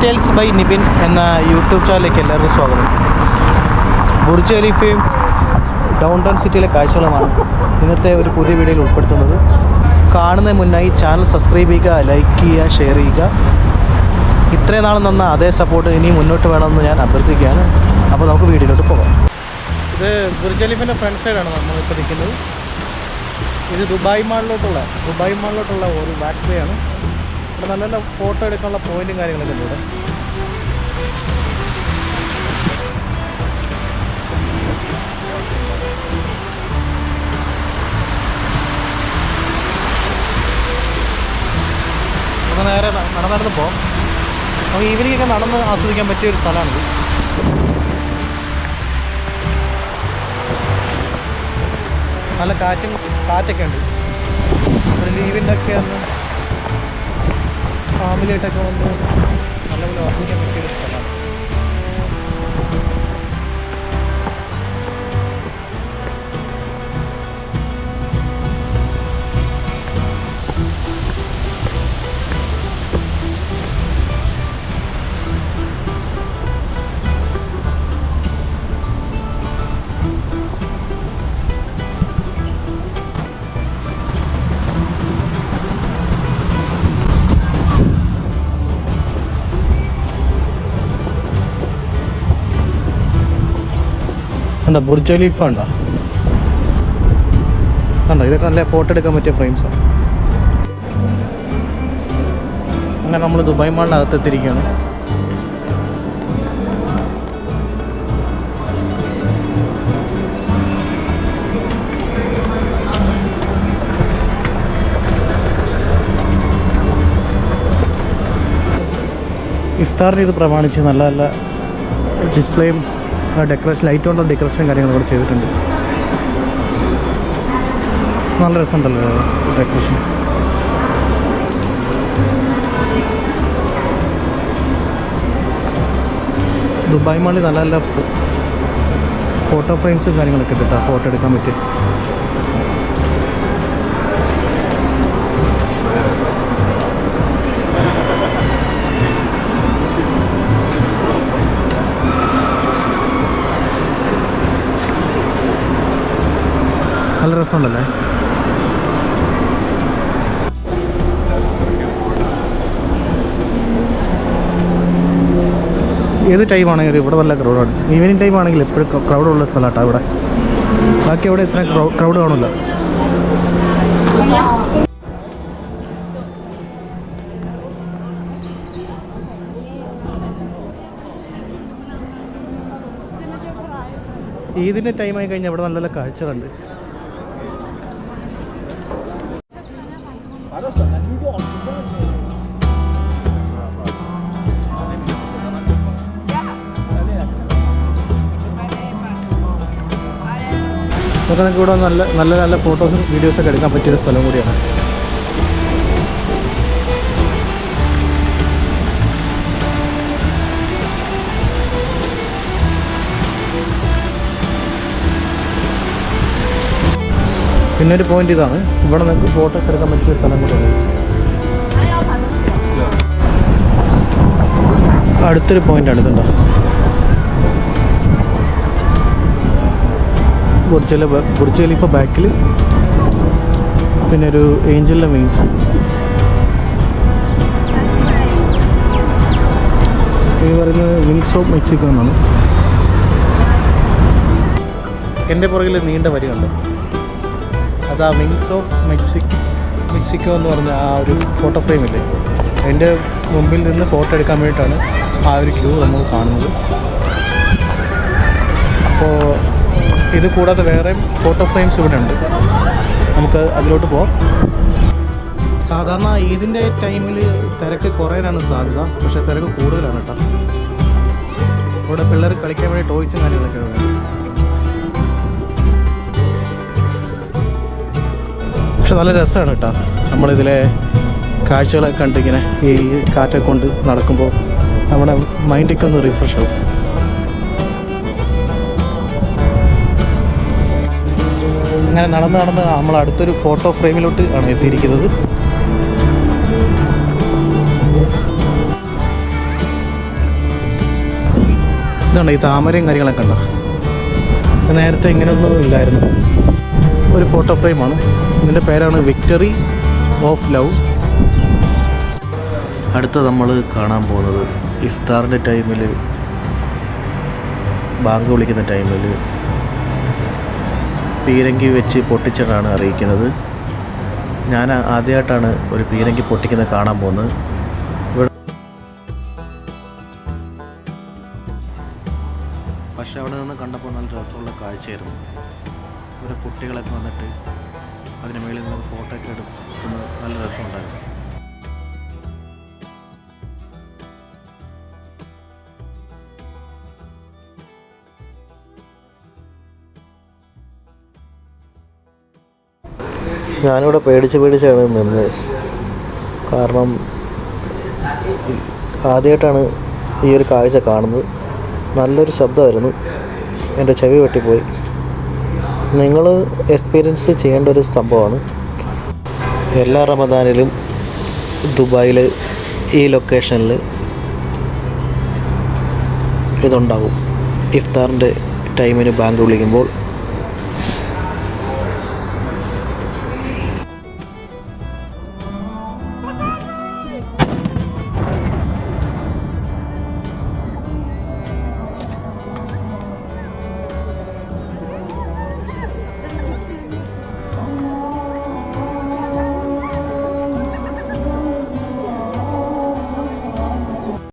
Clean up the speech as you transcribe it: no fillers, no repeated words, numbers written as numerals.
Details by Nibin എന്ന YouTube ചാനലിലേക്ക് എല്ലാവർക്കും സ്വാഗതം. ബുർജ് ഖലീഫയും ഡൗൺ ടൗൺ സിറ്റിയിലെ കാഴ്ചകളുമാണ് ഇന്നത്തെ ഒരു പുതിയ വീഡിയോയിൽ ഉൾപ്പെടുത്തുന്നത്. കാണുന്നതിന് മുന്നായി ചാനൽ സബ്സ്ക്രൈബ് ചെയ്യുക, ലൈക്ക് ചെയ്യുക, ഷെയർ ചെയ്യുക. ഇത്രയും നാളും തന്ന അതേ സപ്പോർട്ട് ഇനി മുന്നോട്ട് വേണമെന്ന് ഞാൻ അഭ്യർത്ഥിക്കുകയാണ്. അപ്പോൾ നമുക്ക് വീഡിയോയിലോട്ട് പോകാം. ഇത് ബുർജ് ഖലീഫിൻ്റെ ഫ്രണ്ട് സൈഡാണ് നമ്മളിപ്പോൾ നിൽക്കുന്നത്. ഇത് ദുബായ് മാളിലോട്ടുള്ള ഒരു ബാക്ക് വേ ആണ്. ഇവിടെ നല്ല നല്ല ഫോട്ടോ എടുക്കാനുള്ള പോയിൻറ്റും കാര്യങ്ങളൊക്കെ ഉണ്ട്. ഇവിടെ നേരെ നടന്നു പോകാം. നമുക്ക് ഈവനിങ്ങൊക്കെ നടന്ന് ആസ്വദിക്കാൻ പറ്റിയൊരു സ്ഥലമാണിത്. നല്ല കാറ്റൊക്കെ ഉണ്ട്. ഒരു ലീവിൻ്റെ ഒക്കെ ഒന്ന് ഫാമിലിയായിട്ടൊക്കെ വന്ന് നല്ലപോലെ ആസ്വദിക്കാൻ പറ്റിയൊരു സ്ഥലമാണ്. എന്താ ബുർജ് ഖലീഫ ഉണ്ടോ? കണ്ടോ, ഇതൊക്കെ നല്ല ഫോട്ടോ എടുക്കാൻ പറ്റിയ ഫ്രെയിംസാണ്. അങ്ങനെ നമ്മൾ ദുബായ് മാളിൻ്റെ അകത്തെത്തിയിരിക്കുകയാണ്. ഇഫ്താറിന് ഇത് പ്രമാണിച്ച് നല്ല നല്ല ഡിസ്പ്ലേയും ഡെക്കറേഷൻ, ലൈറ്റ് കൊണ്ടുള്ള ഡെക്കറേഷൻ കാര്യങ്ങളും ഇവിടെ ചെയ്തിട്ടുണ്ട്. നല്ല രസമുണ്ടല്ലോ ഡെക്കറേഷൻ. ദുബായ് മാളിൽ നല്ല നല്ല ഫോട്ടോ ഫ്രെയിംസും കാര്യങ്ങളൊക്കെ ഉണ്ട് കേട്ടോ, ഫോട്ടോ എടുക്കാൻ പറ്റും. നല്ല രസമുണ്ടല്ലേ. ഏത് ടൈമാണെങ്കിലും ഇവിടെ നല്ല ക്രൗഡാണ്. ഈവനിങ് ടൈം ആണെങ്കിൽ എപ്പോഴും ക്രൗഡുള്ള സ്ഥലമാട്ടോ ഇവിടെ. ബാക്കി അവിടെ ഇത്ര ക്രൗഡ് കാണില്ല. ഈദിൻ്റെ ടൈമായി കഴിഞ്ഞാൽ ഇവിടെ നല്ല നല്ല കാഴ്ചകളുണ്ട്. നമുക്ക് നിങ്ങൾക്ക് ഇവിടെ നല്ല നല്ല നല്ല ഫോട്ടോസും വീഡിയോസൊക്കെ എടുക്കാൻ പറ്റിയൊരു സ്ഥലം കൂടിയാണ്. പിന്നെ ഒരു പോയിന്റ് ഇതാണ്, ഇവിടെ നിങ്ങൾക്ക് ഫോട്ടോസ് എടുക്കാൻ പറ്റിയ സ്ഥലം കൂടിയാണ്. അടുത്തൊരു പോയിന്റ് അടുത്തുണ്ടോ, ബുർജ് ഖലീഫ ബാക്കിൽ പിന്നെ ഒരു ഏഞ്ചലിൻ്റെ വിങ്സ്. ഇത് പറയുന്നത് വിങ്സ് ഓഫ് മെക്സിക്കോ എന്നാണ്. എൻ്റെ പുറകിൽ നീണ്ട വരി കണ്ടോ, അതാ വിങ്സ് ഓഫ് മെക്സിക്കോ എന്ന് പറഞ്ഞ ആ ഒരു ഫോട്ടോ ഫ്രെയിമില്ലേ, അതിൻ്റെ മുമ്പിൽ നിന്ന് ഫോട്ടോ എടുക്കാൻ വേണ്ടിയിട്ടാണ് ആ ഒരു ക്യൂ നമ്മൾ കാണുന്നത്. അപ്പോൾ ഇത് കൂടാതെ വേറെ ഫോട്ടോ ഫ്രെയിംസ് ഇവിടെ ഉണ്ട്, നമുക്ക് അതിലോട്ട് പോകാം. സാധാരണ ഈദിൻ്റെ ടൈമിൽ തിരക്ക് കുറയാനാണ് സാധ്യത, പക്ഷേ തിരക്ക് കൂടുതലാണ് കേട്ടോ. ഇവിടെ പിള്ളേർ കളിക്കാൻ വേണ്ടി ടോയ്സും കാര്യങ്ങളൊക്കെ ഉണ്ട്. പക്ഷെ നല്ല രസമാണ് കേട്ടോ, നമ്മളിതിലെ കാഴ്ചകളൊക്കെ കണ്ടിങ്ങനെ ഈ കാറ്റൊക്കെ കൊണ്ട് നടക്കുമ്പോൾ നമ്മുടെ മൈൻഡൊക്കെ ഒന്ന് റിഫ്രഷ് ആവും. അങ്ങനെ നടന്ന് നമ്മൾ അടുത്തൊരു ഫോട്ടോ ഫ്രെയിമിലോട്ട് ആണ് എത്തിയിരിക്കുന്നത്. ഇതുണ്ട് ഈ താമരയും കാര്യങ്ങളൊക്കെ ഉണ്ടോ. നേരത്തെ ഇങ്ങനെയൊന്നും ഇല്ലായിരുന്നു. ഒരു ഫോട്ടോ ഫ്രെയിമാണ്. ഇതിൻ്റെ പേരാണ് വിക്ടറി ഓഫ് ലവ്. അടുത്ത നമ്മൾ കാണാൻ പോകുന്നത് ഇഫ്താറിൻ്റെ ടൈമിൽ, ബാങ്ക് വിളിക്കുന്ന ടൈമിൽ പീരങ്കി വെച്ച് പൊട്ടിച്ചിട്ടാണ് അറിയിക്കുന്നത്. ഞാൻ ആദ്യമായിട്ടാണ് ഒരു പീരങ്കി പൊട്ടിക്കുന്നത് കാണാൻ പോകുന്നത്. പക്ഷെ അവിടെ നിന്ന് കണ്ടപ്പോൾ നല്ല രസമുള്ള കാഴ്ചയായിരുന്നു. ഇവിടെ കുട്ടികളൊക്കെ വന്നിട്ട് അതിന് മേളിൽ നിന്ന് ഫോട്ടോ ഒക്കെ എടുക്കുന്നത് നല്ല രസമുണ്ടായിരുന്നു. ഞാനിവിടെ പേടിച്ചാണ് നിന്നത്. കാരണം ആദ്യമായിട്ടാണ് ഈ ഒരു കാഴ്ച കാണുന്നത്. നല്ലൊരു ശബ്ദമായിരുന്നു, എൻ്റെ ചെവി വെട്ടിപ്പോയി. നിങ്ങൾ എക്സ്പീരിയൻസ് ചെയ്യേണ്ട ഒരു സംഭവമാണ്. എല്ലാ റമദാനിലും ദുബായിൽ ഈ ലൊക്കേഷനിൽ ഇതുണ്ടാകും. ഇഫ്താറിൻ്റെ ടൈമിന് ബാങ്ക് വിളിക്കുമ്പോൾ